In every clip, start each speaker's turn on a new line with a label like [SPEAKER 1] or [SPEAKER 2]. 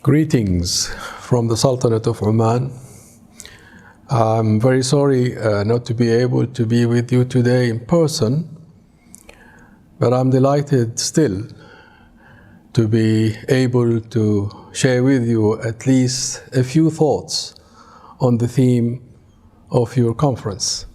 [SPEAKER 1] Greetings from the Sultanate of Oman. I'm very sorry not to be able to be with you today in person, but I'm delighted still to be able to share with you at least a few thoughts on the theme of your conference.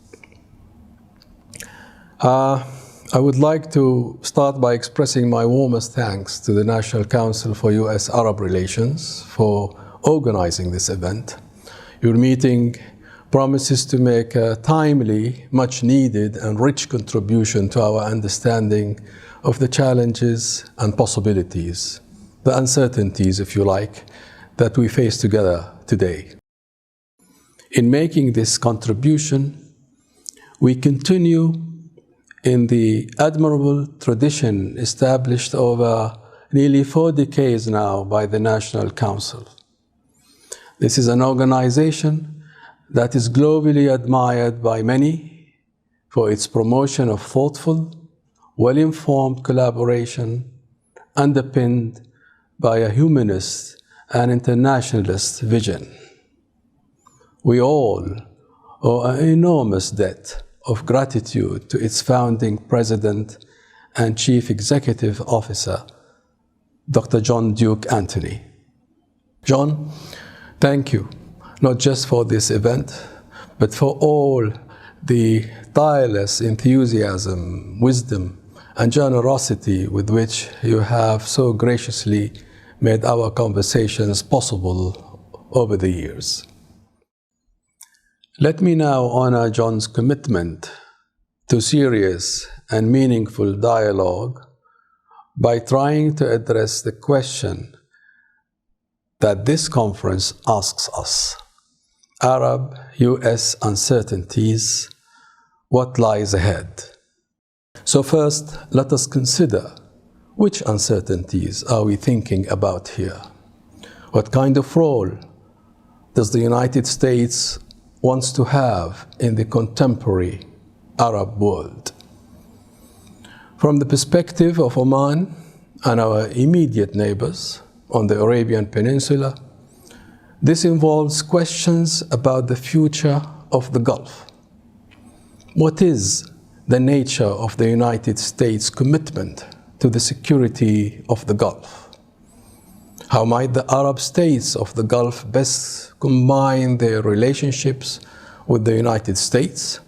[SPEAKER 1] I would like to start by expressing my warmest thanks to the National Council for U.S.-Arab Relations for organizing this event. Your meeting promises to make a timely, much-needed and rich contribution to our understanding of the challenges and possibilities, the uncertainties, if you like, that we face together today. In making this contribution, we continue in the admirable tradition established over nearly 4 decades now by the National Council. This is an organization that is globally admired by many for its promotion of thoughtful, well-informed collaboration underpinned by a humanist and internationalist vision. We all owe an enormous debt of gratitude to its founding president and chief executive officer, Dr. John Duke Anthony. John, thank you, not just for this event, but for all the tireless enthusiasm, wisdom, and generosity with which you have so graciously made our conversations possible over the years. Let me now honor John's commitment to serious and meaningful dialogue by trying to address the question that this conference asks us: Arab-U.S. uncertainties, what lies ahead? So first, let us consider which uncertainties are we thinking about here? What kind of role does the United States wants to have in the contemporary Arab world? From the perspective of Oman and our immediate neighbors on the Arabian Peninsula, this involves questions about the future of the Gulf. What is the nature of the United States' commitment to the security of the Gulf? How might the Arab states of the Gulf best combine their relationships with the United States,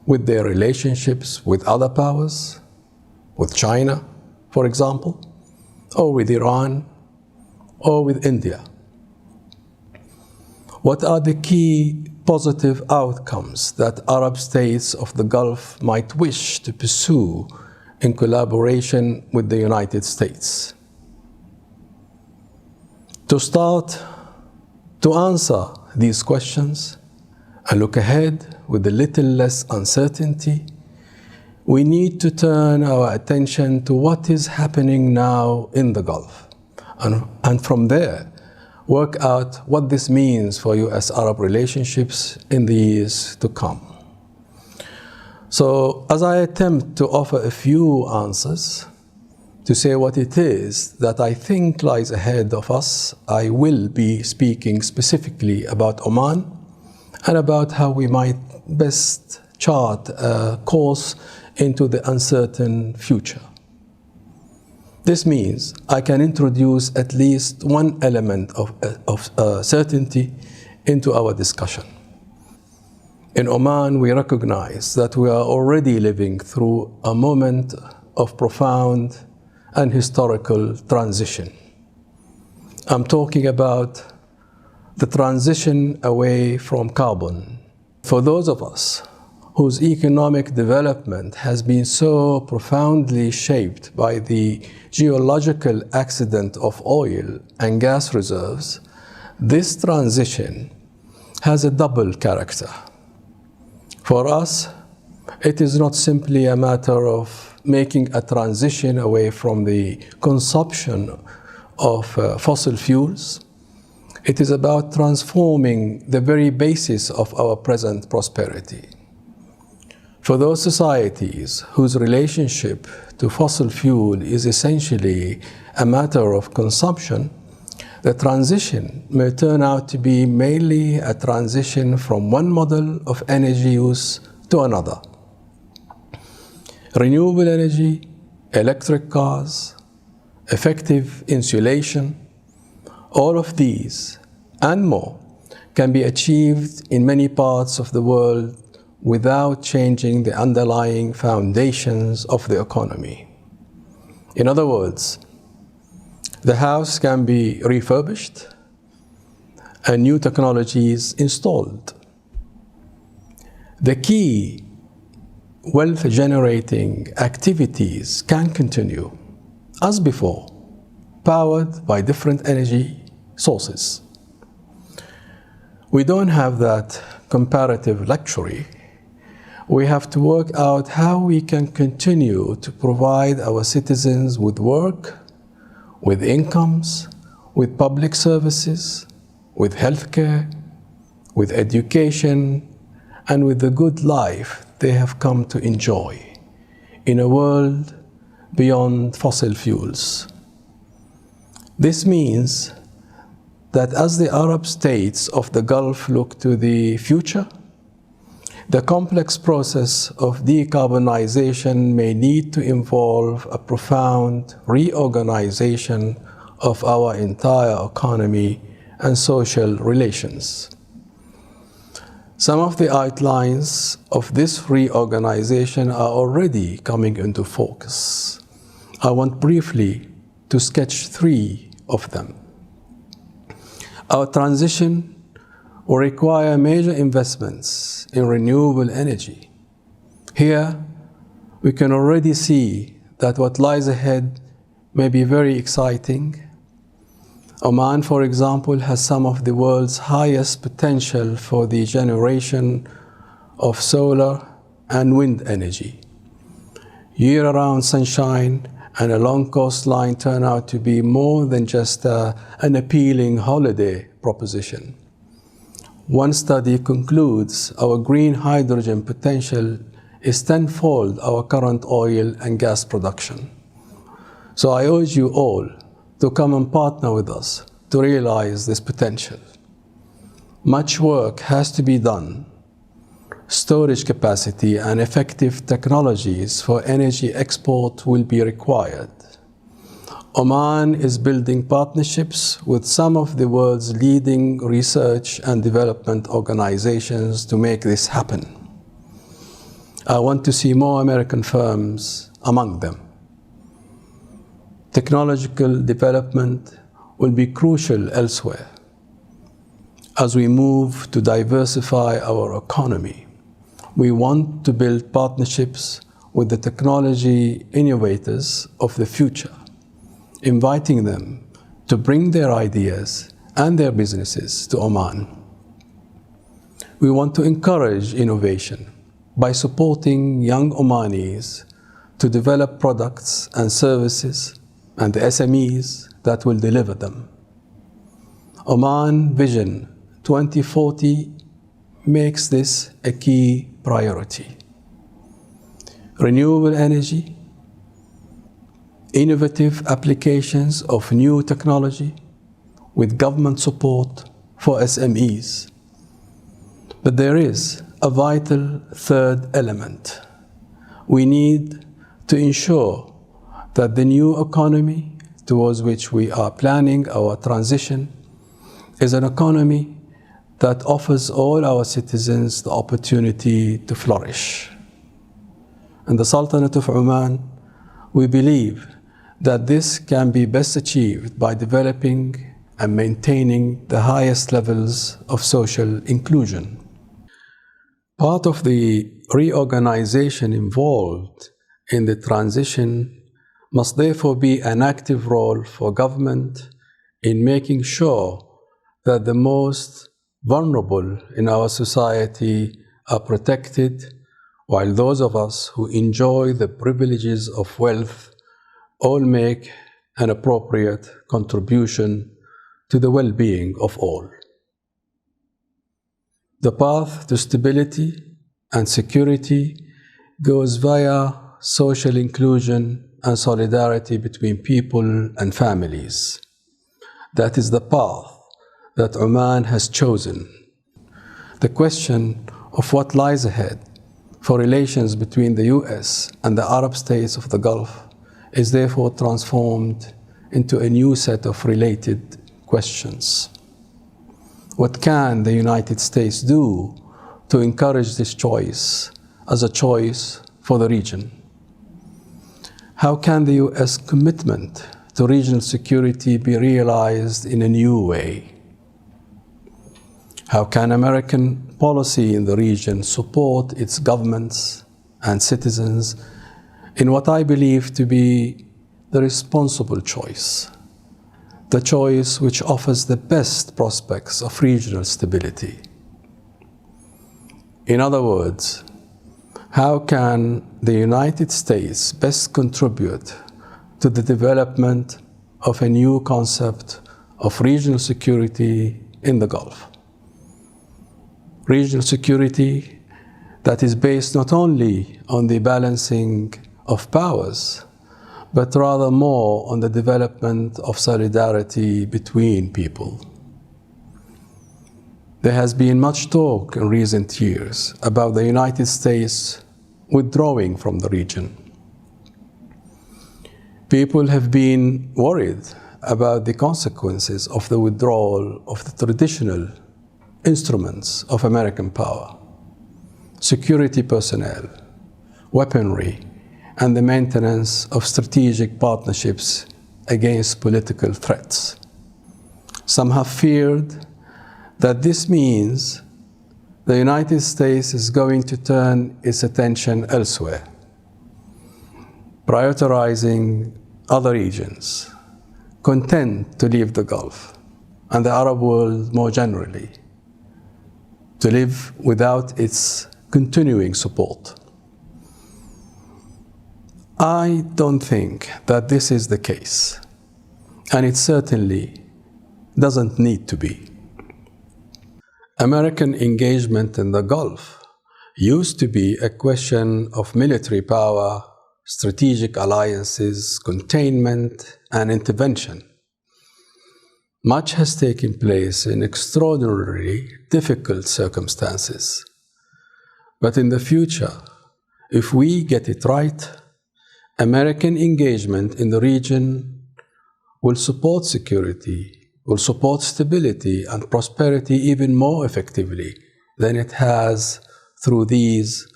[SPEAKER 1] with their relationships with other powers, with China, for example, or with Iran, or with India? What are the key positive outcomes that Arab states of the Gulf might wish to pursue in collaboration with the United States? To start to answer these questions and look ahead with a little less uncertainty, we need to turn our attention to what is happening now in the Gulf, and from there work out what this means for U.S.-Arab relationships in the years to come. So as I attempt to offer a few answers, to say what it is that I think lies ahead of us, I will be speaking specifically about Oman and about how we might best chart a course into the uncertain future. This means I can introduce at least one element of certainty into our discussion. In Oman, we recognize that we are already living through a moment of profound and historical transition. I'm talking about the transition away from carbon. For those of us whose economic development has been so profoundly shaped by the geological accident of oil and gas reserves, this transition has a double character. For us, it is not simply a matter of making a transition away from the consumption of fossil fuels. It is about transforming the very basis of our present prosperity. For those societies whose relationship to fossil fuel is essentially a matter of consumption, the transition may turn out to be mainly a transition from one model of energy use to another. Renewable energy, electric cars, effective insulation, all of these and more can be achieved in many parts of the world without changing the underlying foundations of the economy. In other words, the house can be refurbished and new technologies installed. The key wealth-generating activities can continue as before, powered by different energy sources. We don't have that comparative luxury. We have to work out how we can continue to provide our citizens with work, with incomes, with public services, with healthcare, with education, and with the good life they have come to enjoy in a world beyond fossil fuels. This means that as the Arab states of the Gulf look to the future, the complex process of decarbonization may need to involve a profound reorganization of our entire economy and social relations. Some of the outlines of this reorganization are already coming into focus. I want briefly to sketch 3 of them. Our transition will require major investments in renewable energy. Here, we can already see that what lies ahead may be very exciting. Oman, for example, has some of the world's highest potential for the generation of solar and wind energy. Year-round sunshine and a long coastline turn out to be more than just an appealing holiday proposition. One study concludes our green hydrogen potential is tenfold our current oil and gas production. So I urge you all to come and partner with us to realize this potential. Much work has to be done. Storage capacity and effective technologies for energy export will be required. Oman is building partnerships with some of the world's leading research and development organizations to make this happen. I want to see more American firms among them. Technological development will be crucial elsewhere as we move to diversify our economy. We want to build partnerships with the technology innovators of the future, inviting them to bring their ideas and their businesses to Oman. We want to encourage innovation by supporting young Omanis to develop products and services and the SMEs that will deliver them. Oman Vision 2040 makes this a key priority. Renewable energy, innovative applications of new technology with government support for SMEs. But there is a vital third element. We need to ensure that the new economy towards which we are planning our transition is an economy that offers all our citizens the opportunity to flourish. In the Sultanate of Oman, we believe that this can be best achieved by developing and maintaining the highest levels of social inclusion. Part of the reorganization involved in the transition must therefore be an active role for government in making sure that the most vulnerable in our society are protected, while those of us who enjoy the privileges of wealth all make an appropriate contribution to the well-being of all. The path to stability and security goes via social inclusion and solidarity between people and families. That is the path that Oman has chosen. The question of what lies ahead for relations between the US and the Arab states of the Gulf is therefore transformed into a new set of related questions. What can the United States do to encourage this choice as a choice for the region? How can the US commitment to regional security be realized in a new way? How can American policy in the region support its governments and citizens in what I believe to be the responsible choice, the choice which offers the best prospects of regional stability? In other words, how can the United States best contribute to the development of a new concept of regional security in the Gulf? Regional security that is based not only on the balancing of powers, but rather more on the development of solidarity between people. There has been much talk in recent years about the United States withdrawing from the region. People have been worried about the consequences of the withdrawal of the traditional instruments of American power, security personnel, weaponry, and the maintenance of strategic partnerships against political threats. Some have feared that this means the United States is going to turn its attention elsewhere, prioritizing other regions, content to leave the Gulf and the Arab world more generally, to live without its continuing support. I don't think that this is the case, and it certainly doesn't need to be. American engagement in the Gulf used to be a question of military power, strategic alliances, containment, and intervention. Much has taken place in extraordinarily difficult circumstances. But in the future, if we get it right, American engagement in the region will support security, will support stability and prosperity even more effectively than it has through these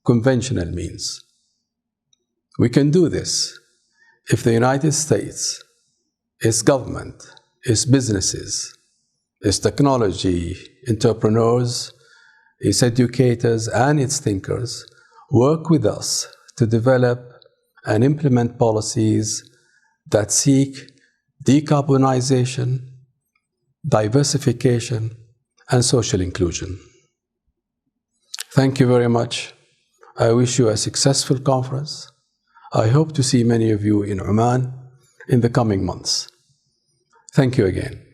[SPEAKER 1] conventional means. We can do this if the United States, its government, its businesses, its technology entrepreneurs, its educators, and its thinkers work with us to develop and implement policies that seek decarbonization, diversification, and social inclusion. Thank you very much. I wish you a successful conference. I hope to see many of you in Oman in the coming months. Thank you again.